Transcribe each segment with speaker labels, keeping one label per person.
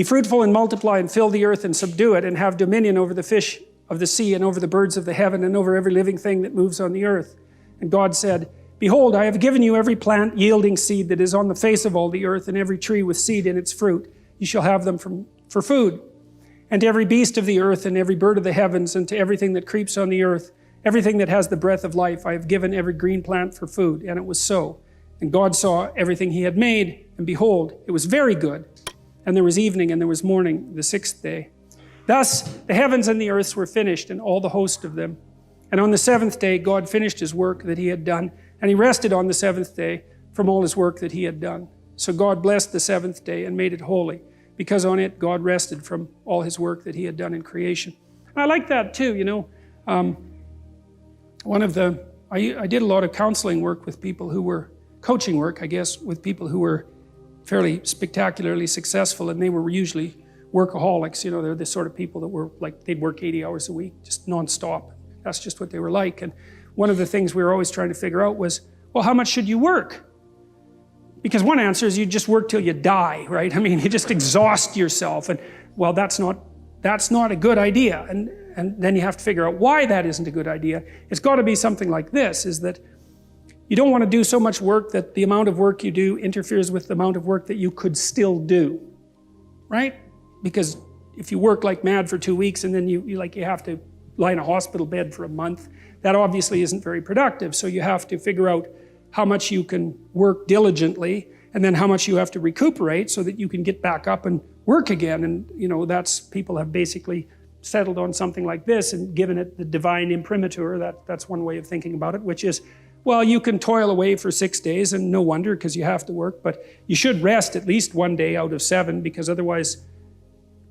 Speaker 1: Be fruitful and multiply and fill the earth and subdue it and have dominion over the fish of the sea and over the birds of the heaven and over every living thing that moves on the earth. And God said, Behold, I have given you every plant yielding seed that is on the face of all the earth, and every tree with seed in its fruit. You shall have them for food. And to every beast of the earth and every bird of the heavens and to everything that creeps on the earth, everything that has the breath of life, I have given every green plant for food. And it was so. And God saw everything he had made, and behold, it was very good. And there was evening and there was morning, the sixth day. Thus the heavens and the earths were finished, and all the host of them. And on the seventh day God finished his work that he had done, and he rested on the seventh day from all his work that he had done. So God blessed the seventh day and made it holy, because on it God rested from all his work that he had done in creation. And I like that too, you know. I did a lot of counseling work with people who were, coaching work, I guess, with people who were fairly spectacularly successful, and they were usually workaholics. You know, they're the sort of people that were like, they'd work 80 hours a week, just nonstop. That's just what they were like. And one of the things we were always trying to figure out was, well, how much should you work? Because one answer is you just work till you die, right? I mean, you just exhaust yourself, and well, that's not a good idea. And then you have to figure out why that isn't a good idea. It's got to be something like this, is that you don't want to do so much work that the amount of work you do interferes with the amount of work that you could still do, right? Because if you work like mad for 2 weeks and then you have to lie in a hospital bed for a month, that obviously isn't very productive. So you have to figure out how much you can work diligently, and then how much you have to recuperate so that you can get back up and work again. And you know, people have basically settled on something like this and given it the divine imprimatur. That's one way of thinking about it, which is, well, you can toil away for 6 days, and no wonder, because you have to work, but you should rest at least 1 day out of 7, because otherwise,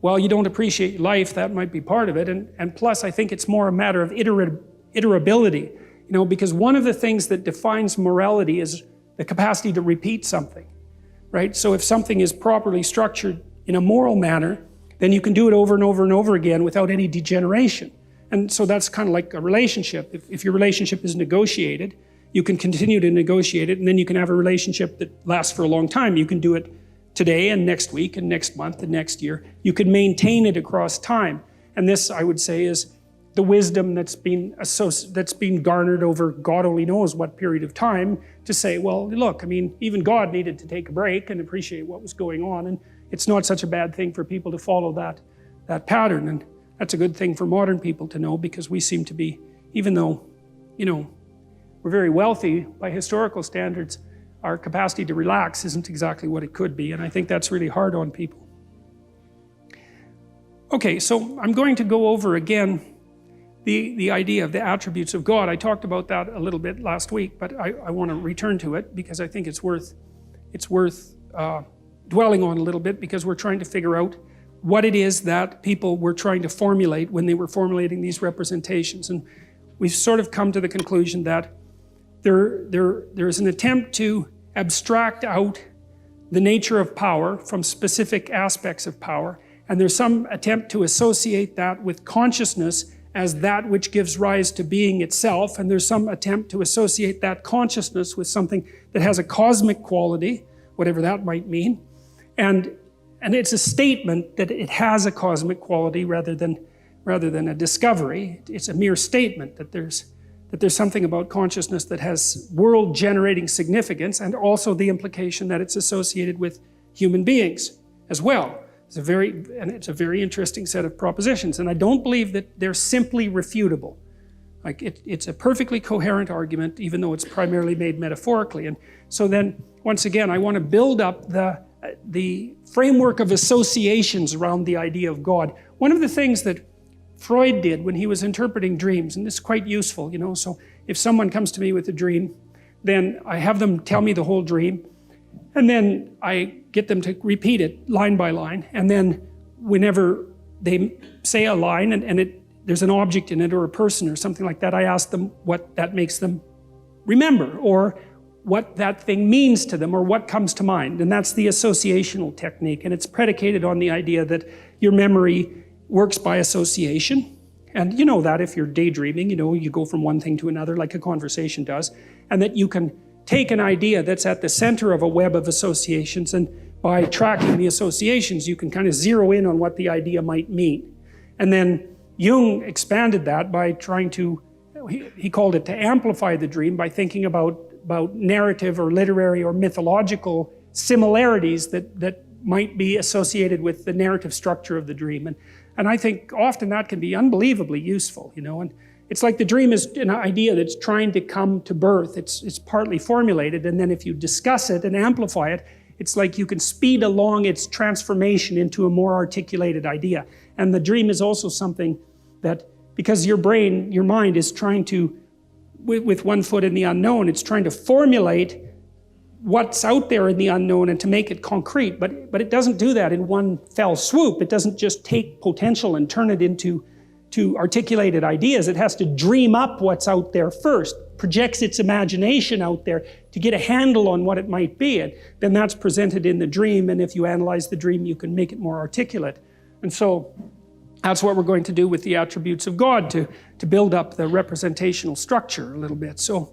Speaker 1: well, you don't appreciate life. That might be part of it. And plus, I think it's more a matter of iterability, you know, because one of the things that defines morality is the capacity to repeat something, right? So if something is properly structured in a moral manner, then you can do it over and over and over again without any degeneration. And so that's kind of like a relationship. If your relationship is negotiated, you can continue to negotiate it, and then you can have a relationship that lasts for a long time. You can do it today and next week and next month and next year. You can maintain it across time. And this, I would say, is the wisdom that's been garnered over God only knows what period of time, to say, well, look, I mean, even God needed to take a break and appreciate what was going on, and it's not such a bad thing for people to follow that pattern. And that's a good thing for modern people to know, because we seem to be, even though, you know, we're very wealthy by historical standards, our capacity to relax isn't exactly what it could be, and I think that's really hard on people. Okay, so I'm going to go over again the idea of the attributes of God. I talked about that a little bit last week, but I want to return to it because I think it's worth dwelling on a little bit, because we're trying to figure out what it is that people were trying to formulate when they were formulating these representations. And we've sort of come to the conclusion that there is an attempt to abstract out the nature of power from specific aspects of power, and there's some attempt to associate that with consciousness as that which gives rise to being itself, and there's some attempt to associate that consciousness with something that has a cosmic quality, whatever that might mean, and it's a statement that it has a cosmic quality rather than a discovery. It's a mere statement that there's something about consciousness that has world-generating significance, and also the implication that it's associated with human beings as well. It's a very interesting set of propositions, and I don't believe that they're simply refutable. Like it's a perfectly coherent argument, even though it's primarily made metaphorically. And so then, once again, I want to build up the framework of associations around the idea of God. One of the things that Freud did when he was interpreting dreams, and this is quite useful, you know, so if someone comes to me with a dream, then I have them tell me the whole dream, and then I get them to repeat it line by line, and then whenever they say a line and there's an object in it or a person or something like that, I ask them what that makes them remember, or what that thing means to them, or what comes to mind. And that's the associational technique, and it's predicated on the idea that your memory works by association. And you know that if you're daydreaming, you know, you go from one thing to another like a conversation does, and that you can take an idea that's at the center of a web of associations and by tracking the associations, you can kind of zero in on what the idea might mean. And then Jung expanded that by trying to, he called it to amplify the dream by thinking about narrative or literary or mythological similarities that might be associated with the narrative structure of the dream. And I think often that can be unbelievably useful, you know. And it's like the dream is an idea that's trying to come to birth. It's partly formulated, and then if you discuss it and amplify it, it's like you can speed along its transformation into a more articulated idea. And the dream is also something that, because your brain, your mind is trying to, with one foot in the unknown, it's trying to formulate what's out there in the unknown and to make it concrete, but it doesn't do that in one fell swoop. It doesn't just take potential and turn it into articulated ideas. It has to dream up what's out there first, projects its imagination out there to get a handle on what it might be, and then that's presented in the dream, and if you analyze the dream you can make it more articulate. And so that's what we're going to do with the attributes of God, to build up the representational structure a little bit. So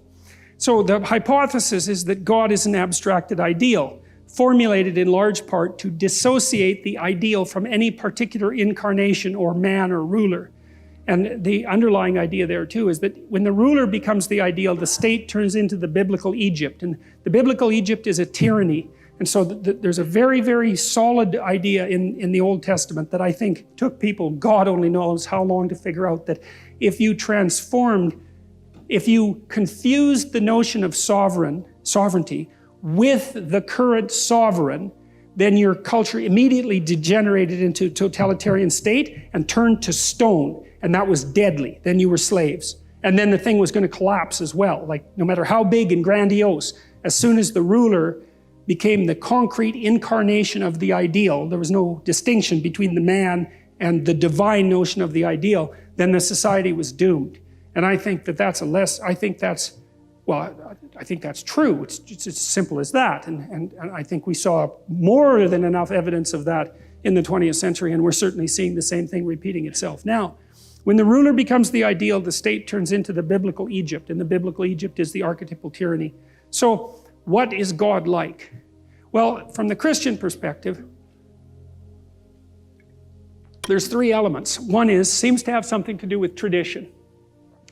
Speaker 1: the hypothesis is that God is an abstracted ideal, formulated in large part to dissociate the ideal from any particular incarnation or man or ruler. And the underlying idea there too is that when the ruler becomes the ideal, the state turns into the biblical Egypt. And the biblical Egypt is a tyranny. And so there's a very, very solid idea in the Old Testament that I think took people, God only knows how long to figure out, that if you confused the notion of sovereignty with the current sovereign, then your culture immediately degenerated into a totalitarian state and turned to stone. And that was deadly. Then you were slaves. And then the thing was going to collapse as well. Like, no matter how big and grandiose, as soon as the ruler became the concrete incarnation of the ideal, there was no distinction between the man and the divine notion of the ideal, then the society was doomed. And I think that's I think that's true. It's as simple as that. And I think we saw more than enough evidence of that in the 20th century, and we're certainly seeing the same thing repeating itself now. When the ruler becomes the ideal, the state turns into the biblical Egypt, and the biblical Egypt is the archetypal tyranny. So, what is God like? Well, from the Christian perspective, there's three elements. One seems to have something to do with tradition.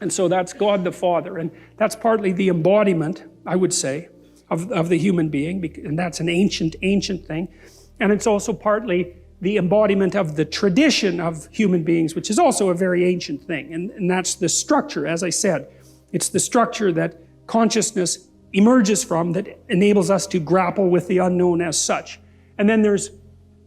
Speaker 1: And so that's God the Father, and that's partly the embodiment, I would say, of the human being, and that's an ancient thing. And it's also partly the embodiment of the tradition of human beings, which is also a very ancient thing. And that's the structure, as I said. It's the structure that consciousness emerges from that enables us to grapple with the unknown as such. And then there's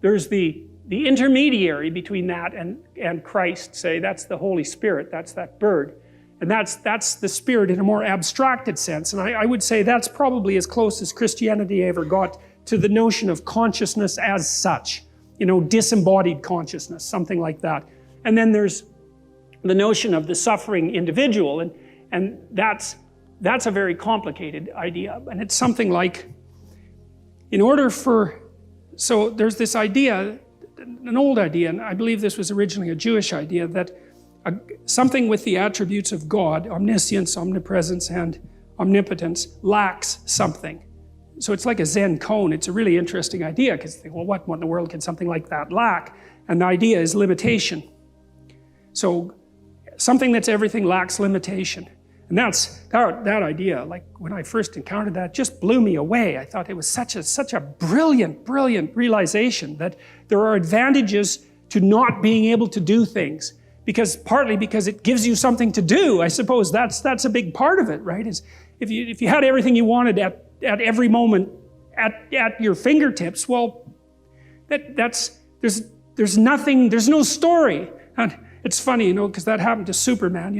Speaker 1: the intermediary between that and Christ, say, that's the Holy Spirit, that's that bird. And that's the Spirit in a more abstracted sense. And I would say that's probably as close as Christianity ever got to the notion of consciousness as such. You know, disembodied consciousness, something like that. And then there's the notion of the suffering individual, and that's a very complicated idea. And it's something like, so there's this idea, an old idea, and I believe this was originally a Jewish idea, that something with the attributes of God, omniscience, omnipresence, and omnipotence, lacks something. So it's like a Zen cone. It's a really interesting idea, because you think, well, what in the world can something like that lack? And the idea is limitation. So something that's everything lacks limitation. And that idea, like when I first encountered that, just blew me away. I thought it was such a brilliant realization that there are advantages to not being able to do things. Partly because it gives you something to do. I suppose that's a big part of it, right? Is if you had everything you wanted at every moment at your fingertips, well, there's nothing, there's no story. And it's funny, because that happened to Superman,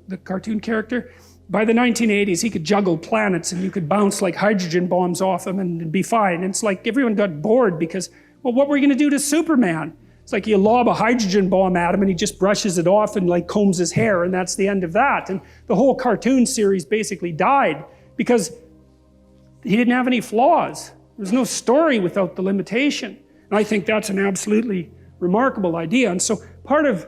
Speaker 1: the cartoon character. By the 1980s, he could juggle planets, and you could bounce like hydrogen bombs off him and it'd be fine. And it's like everyone got bored because, well, what were you going to do to Superman? It's like you lob a hydrogen bomb at him and he just brushes it off and like combs his hair, and that's the end of that. And the whole cartoon series basically died because he didn't have any flaws. There's no story without the limitation. And I think that's an absolutely remarkable idea. And so part of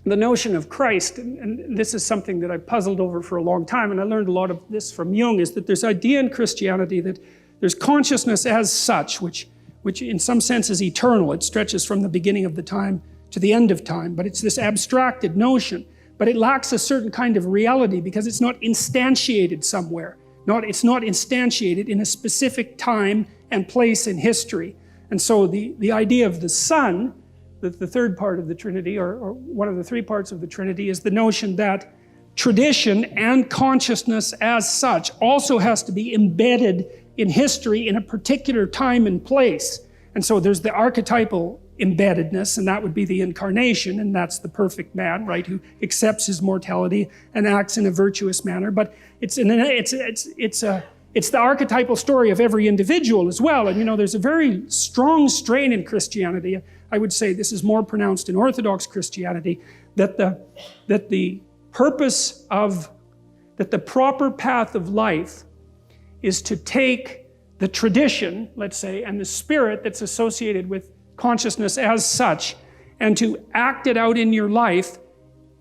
Speaker 1: the notion of Christ, and this is something that I puzzled over for a long time, and I learned a lot of this from Jung, is that there's idea in Christianity that there's consciousness as such, which which in some sense is eternal. It stretches from the beginning of the time to the end of time, but it's this abstracted notion. But it lacks a certain kind of reality because it's not instantiated somewhere. It's not instantiated in a specific time and place in history. And so the idea of the Son, the third part of the Trinity, or one of the three parts of the Trinity, is the notion that tradition and consciousness as such also has to be embedded in history in a particular time and place. And so there's the archetypal embeddedness, and that would be the incarnation, and that's the perfect man, right, who accepts his mortality and acts in a virtuous manner. But it's the archetypal story of every individual as well. And
Speaker 2: there's a very strong strain in Christianity. I would say this is more pronounced in Orthodox Christianity, that the proper path of life is to take the tradition, let's say, and the spirit that's associated with consciousness as such, and to act it out in your life,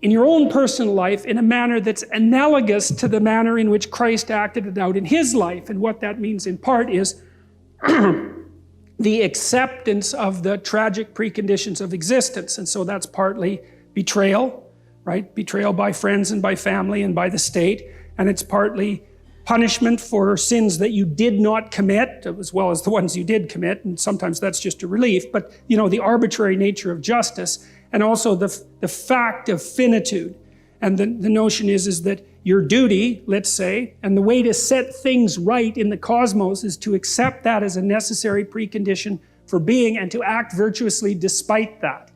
Speaker 2: in your own personal life, in a manner that's analogous to the manner in which Christ acted it out in his life. And what that means in part is the acceptance of the tragic preconditions of existence. And so that's partly betrayal, right? Betrayal by friends and by family and by the state. And it's partly punishment for sins that you did not commit, as well as the ones you did commit, and sometimes that's just a relief, but the arbitrary nature of justice, and also the fact of finitude. And the notion is that your duty, let's say, and the way to set things right in the cosmos is to accept that as a necessary precondition for being and to act virtuously despite that.